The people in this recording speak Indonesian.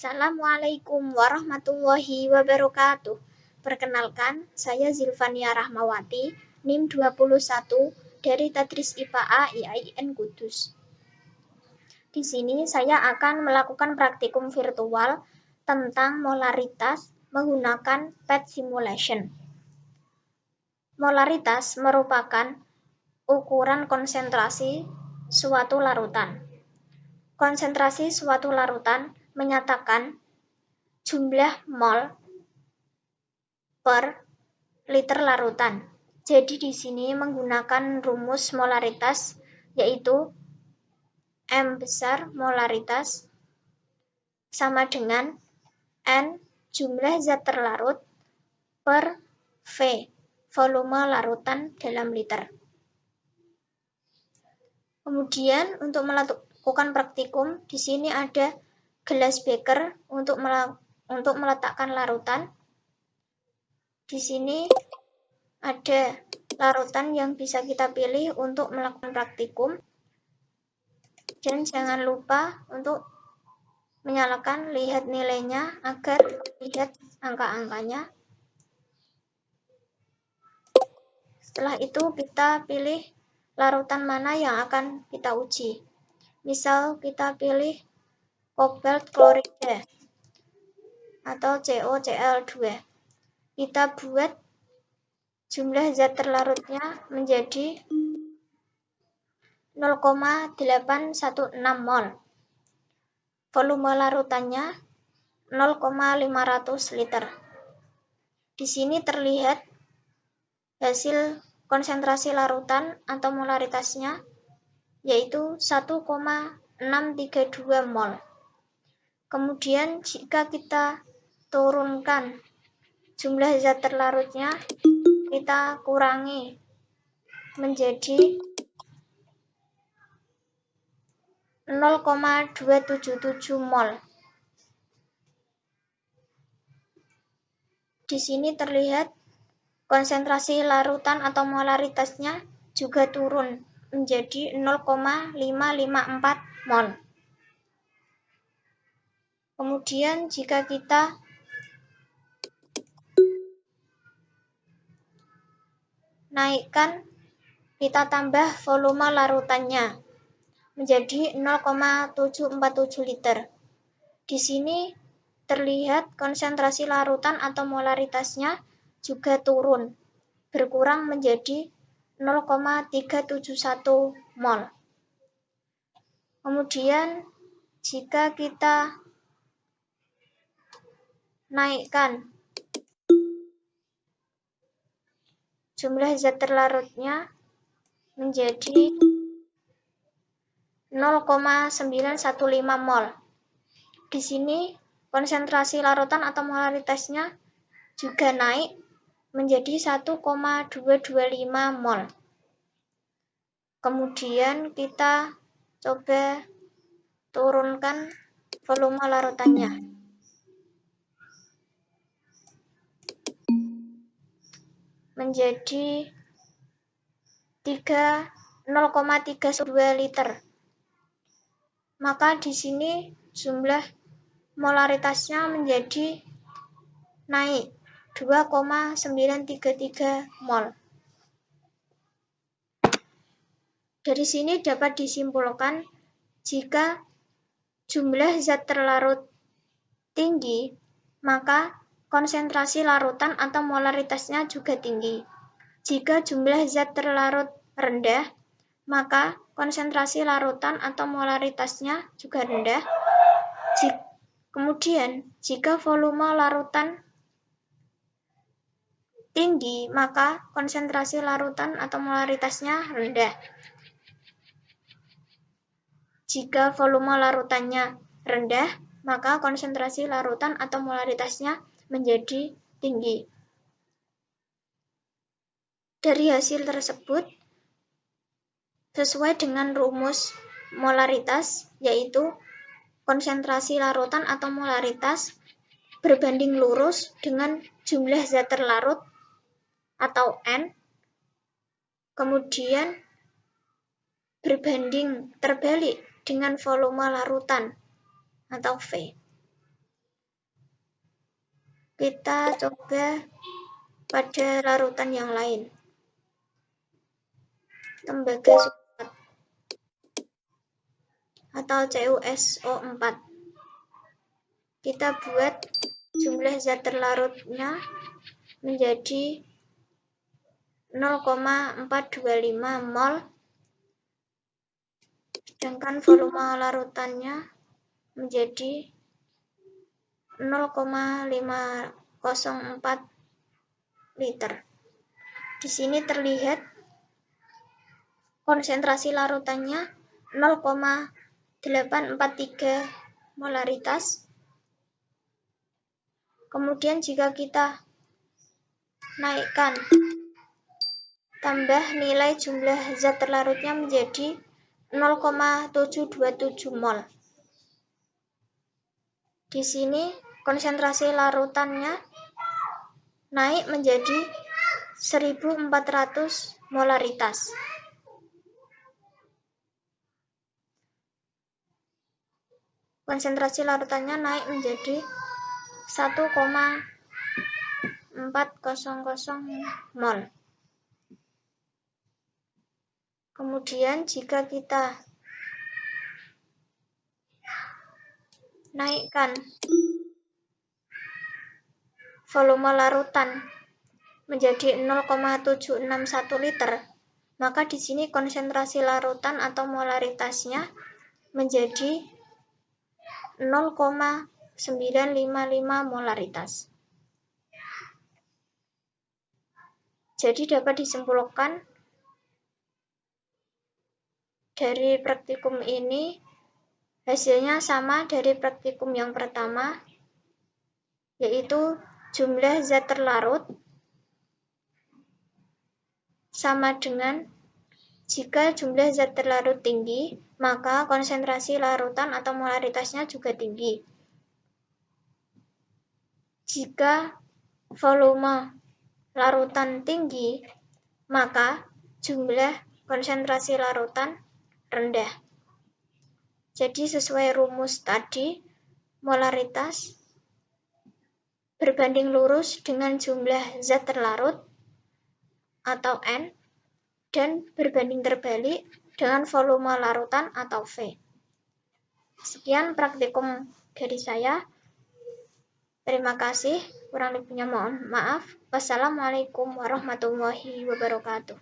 Assalamualaikum warahmatullahi wabarakatuh. Perkenalkan, saya Zilvania Rahmawati, NIM 21 dari Tadris IPA A IAIN Kudus. Di sini saya akan melakukan praktikum virtual tentang molaritas menggunakan PET simulation. Molaritas merupakan ukuran konsentrasi suatu larutan. Konsentrasi suatu larutan menyatakan jumlah mol per liter larutan. Jadi di sini menggunakan rumus molaritas yaitu M besar molaritas sama dengan N jumlah zat terlarut per V volume larutan dalam liter. Kemudian untuk melakukan praktikum di sini ada gelas beker untuk meletakkan larutan. Di sini ada larutan yang bisa kita pilih untuk melakukan praktikum. Dan jangan lupa untuk menyalakan lihat nilainya agar lihat angka-angkanya. Setelah itu kita pilih larutan mana yang akan kita uji. Misal kita pilih kobalt klorida atau CoCl2. Kita buat jumlah zat terlarutnya menjadi 0,816 mol. Volume larutannya 0,500 liter. Di sini terlihat hasil konsentrasi larutan atau molaritasnya yaitu 1,632 mol. Kemudian jika kita turunkan jumlah zat terlarutnya, kita kurangi menjadi 0,277 mol. Di sini terlihat konsentrasi larutan atau molaritasnya juga turun menjadi 0,554 mol. Kemudian jika kita naikkan, kita tambah volume larutannya menjadi 0,747 liter. Di sini terlihat konsentrasi larutan atau molaritasnya juga turun, berkurang menjadi 0,371 mol. Kemudian jika kita naikkan jumlah zat terlarutnya menjadi 0,915 mol. Di sini konsentrasi larutan atau molaritasnya juga naik menjadi 1,225 mol. Kemudian kita coba turunkan volume larutannya menjadi 0,32 liter. Maka di sini jumlah molaritasnya menjadi naik 2,933 mol. Dari sini dapat disimpulkan jika jumlah zat terlarut tinggi, maka konsentrasi larutan atau molaritasnya juga tinggi. Jika jumlah zat terlarut rendah, maka konsentrasi larutan atau molaritasnya juga rendah. Kemudian, jika volume larutan tinggi, maka konsentrasi larutan atau molaritasnya rendah. Jika volume larutannya rendah, maka konsentrasi larutan atau molaritasnya menjadi tinggi. Dari hasil tersebut, sesuai dengan rumus molaritas, yaitu konsentrasi larutan atau molaritas berbanding lurus dengan jumlah zat terlarut atau N, kemudian berbanding terbalik dengan volume larutan atau V. Kita coba pada larutan yang lain. Tembaga sulfat atau CuSO4. Kita buat jumlah zat terlarutnya menjadi 0,425 mol, sedangkan volume larutannya menjadi 0,504 liter. Di sini terlihat konsentrasi larutannya 0,843 molaritas. Kemudian jika kita naikkan, tambah nilai jumlah zat terlarutnya menjadi 0,727 mol. Di sini konsentrasi larutannya naik menjadi 1400 molaritas. Konsentrasi larutannya naik menjadi 1,400 mol. Kemudian jika kita naikkan volume larutan menjadi 0,761 liter, maka di sini konsentrasi larutan atau molaritasnya menjadi 0,955 molaritas. Jadi dapat disimpulkan dari praktikum ini hasilnya sama dari praktikum yang pertama, yaitu jumlah zat terlarut sama dengan jika jumlah zat terlarut tinggi, maka konsentrasi larutan atau molaritasnya juga tinggi. Jika volume larutan tinggi, maka jumlah konsentrasi larutan rendah. Jadi sesuai rumus tadi, molaritas berbanding lurus dengan jumlah zat terlarut atau N, dan berbanding terbalik dengan volume larutan atau V. Sekian praktikum dari saya. Terima kasih. Kurang lebihnya mohon maaf. Wassalamualaikum warahmatullahi wabarakatuh.